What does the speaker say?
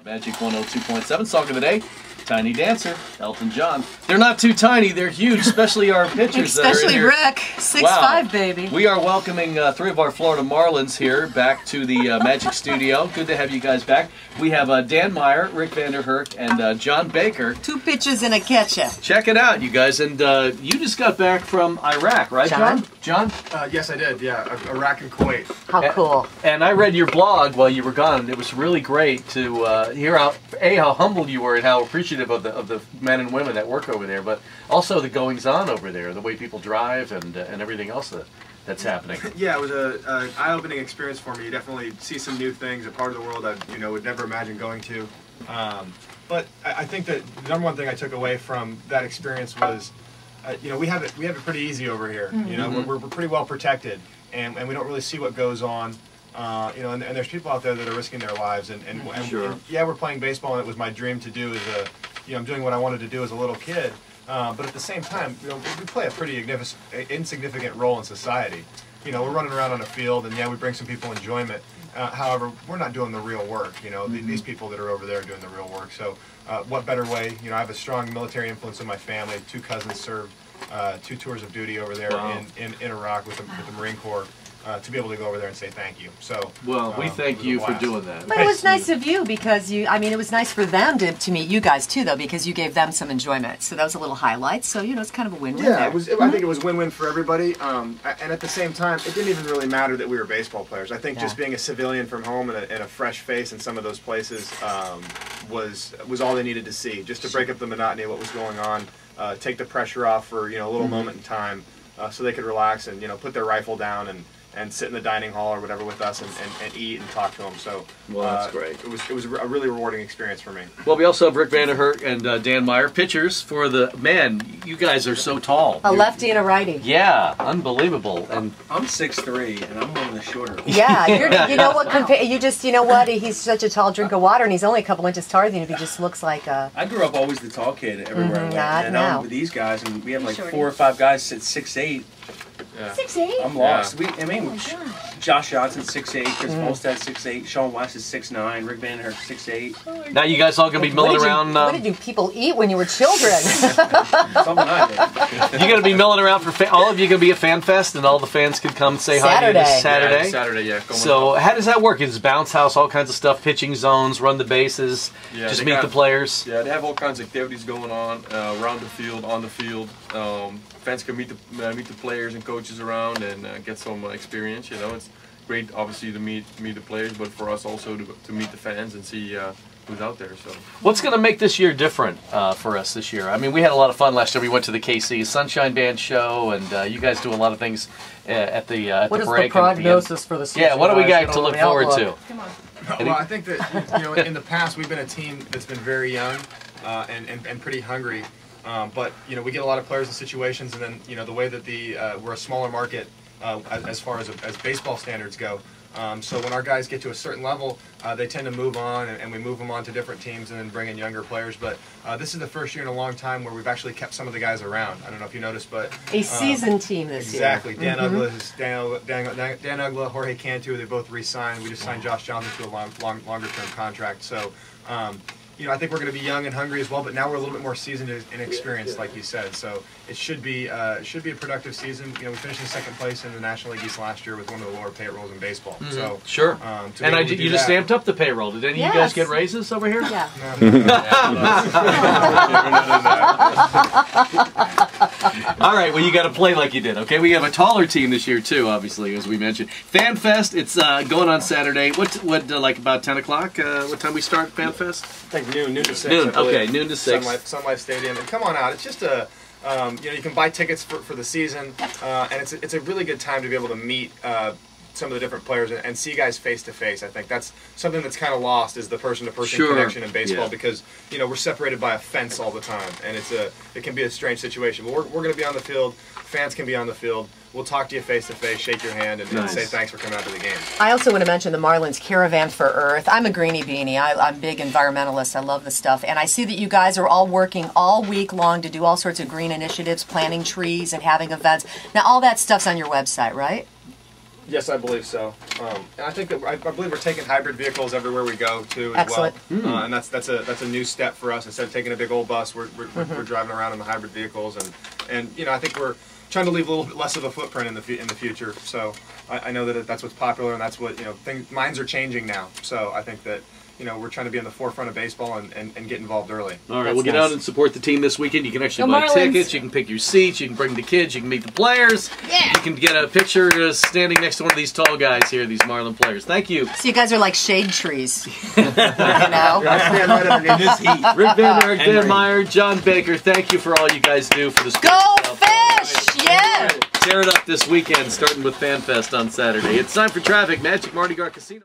Majic 102.7 song of the day. Tiny Dancer, Elton John. They're not too tiny, they're huge, especially our pitchers. Especially Rick, 6'5", baby. We are welcoming 3 of our Florida Marlins here back to the Majic Studio. Good to have you guys back. We have Dan Meyer, Rick Vanderherk, and John Baker. 2 pitches and a catcher. Check it out, you guys. And you just got back from Iraq, right, John? John? Yes, I did. Yeah, Iraq and Kuwait. How cool. And I read your blog while you were gone. It was really great to hear how humble you were and how appreciative of the men and women that work over there, but also the goings-on over there, the way people drive and everything else that's happening. Yeah, it was an eye-opening experience for me. You definitely see some new things, a part of the world I would never imagine going to. But I think that the number one thing I took away from that experience was, we have it pretty easy over here. Mm-hmm. We're pretty well protected, and we don't really see what goes on. And there's people out there that are risking their lives, and yeah, we're playing baseball, and it was my dream to do as I'm doing what I wanted to do as a little kid. But at the same time, we play a pretty insignificant role in society. We're running around on a field, and yeah, we bring some people enjoyment. However, we're not doing the real work. These people that are over there are doing the real work. So, what better way? I have a strong military influence in my family. 2 cousins served 2 tours of duty over there in Iraq with the Marine Corps. To be able to go over there and say thank you. So, well, we thank you for doing that. But it was nice of you because it was nice for them to meet you guys too, though, because you gave them some enjoyment. So that was a little highlight. So, it's kind of a win-win there. I think it was win-win for everybody. And at the same time, it didn't even really matter that we were baseball players. I think just being a civilian from home and a fresh face in some of those places was all they needed to see, just to break up the monotony of what was going on, take the pressure off for a little moment in time, so they could relax and put their rifle down and sit in the dining hall or whatever with us and eat and talk to them. So that's great. It was a really rewarding experience for me. Well, we also have Rick Vanderherk and Dan Meyer, pitchers for the men. You guys are so tall. A lefty and a righty. Yeah, unbelievable. And I'm 6'3", and I'm one of the shorter. Yeah, you know what? He's such a tall drink of water, and he's only a couple inches taller than you. He just looks like a. I grew up always the tall kid everywhere I went, and now I'm with these guys, and we have like 4 or 5 guys at 6'8". Yeah. 6'8"? I'm lost. Josh Johnson's 6'8", Chris Volstad 6'8", Sean West is 6'9", Rick Vanderherk 6'8". Now you guys all gonna be milling around. What did you people eat when you were children? Something I did. You're gonna be milling around for all of you gonna be at FanFest, and all the fans could come say hi to you this Saturday. Yeah, Saturday, yeah. So how does that work? It's bounce house, all kinds of stuff, pitching zones, run the bases, just meet the players. Yeah, they have all kinds of activities going on around the field, on the field. Fans can meet the players and coaches around and get some experience. It's great, obviously, to meet the players, but for us also to meet the fans and see who's out there. So, what's going to make this year different for us this year? I mean, we had a lot of fun last year. We went to the KC Sunshine Band show, and you guys do a lot of things at the break. What is the prognosis for the season? Yeah, what do we got to look forward to? Come on. Well, I think that in the past we've been a team that's been very young and pretty hungry. But we get a lot of players in situations, and then the way that we're a smaller market as far as baseball standards go. So when our guys get to a certain level, they tend to move on, and we move them on to different teams and then bring in younger players. But this is the first year in a long time where we've actually kept some of the guys around. I don't know if you noticed, but a seasoned team this year. Exactly. Dan Ugla, Jorge Cantu, they both re-signed. We just signed Josh Johnson to a longer-term contract. So. I think we're going to be young and hungry as well, but now we're a little bit more seasoned and experienced, like you said. So it should be a productive season. We finished in 2nd place in the National League East last year with one of the lower payrolls in baseball. So sure. And you just stamped up the payroll. Did any of you guys get raises over here? Yeah. All right. Well, you got to play like you did. Okay. We have a taller team this year too, obviously, as we mentioned. FanFest. It's going on Saturday. What like about 10 o'clock? What time we start FanFest? I think noon to 6. Noon. Okay, noon to 6. Sun Life Stadium, and come on out. It's just you can buy tickets for the season, and it's a really good time to be able to meet some of the different players and see guys face to face. I think that's something that's kind of lost, is the person-to-person connection in baseball, because we're separated by a fence all the time, and it can be a strange situation. But we're going to be on the field. Fans can be on the field. We'll talk to you face to face, shake your hand, and say thanks for coming out to the game. I also want to mention the Marlins Caravan for Earth. I'm a greenie beanie. I'm a big environmentalist. I love this stuff. And I see that you guys are all working all week long to do all sorts of green initiatives, planting trees and having events. Now, all that stuff's on your website, right? Yes, I believe so. And I think that I believe we're taking hybrid vehicles everywhere we go too, as Excellent. well. And that's a new step for us. Instead of taking a big old bus, we're driving around in the hybrid vehicles, and you know, I think we're trying to leave a little bit less of a footprint in the future. So I know that that's what's popular, and that's what, you know, minds are changing now. So I think that, you know, we're trying to be in the forefront of baseball and get involved early. All right, That's we'll get nice. out and support the team this weekend. You can actually Go buy Marlins. tickets, you can pick your seats, you can bring the kids, you can meet the players. Yeah. You can get a picture standing next to one of these tall guys here, these Marlin players. Thank you. So you guys are like shade trees. You know? I stand right underneath this heat. Rick Van Erich, Dan Meyer, John Baker, thank you for all you guys do for the sport. Go Fish! Yeah! Tear it up this weekend, starting with FanFest on Saturday. It's time for traffic. Majic Mornings Casino.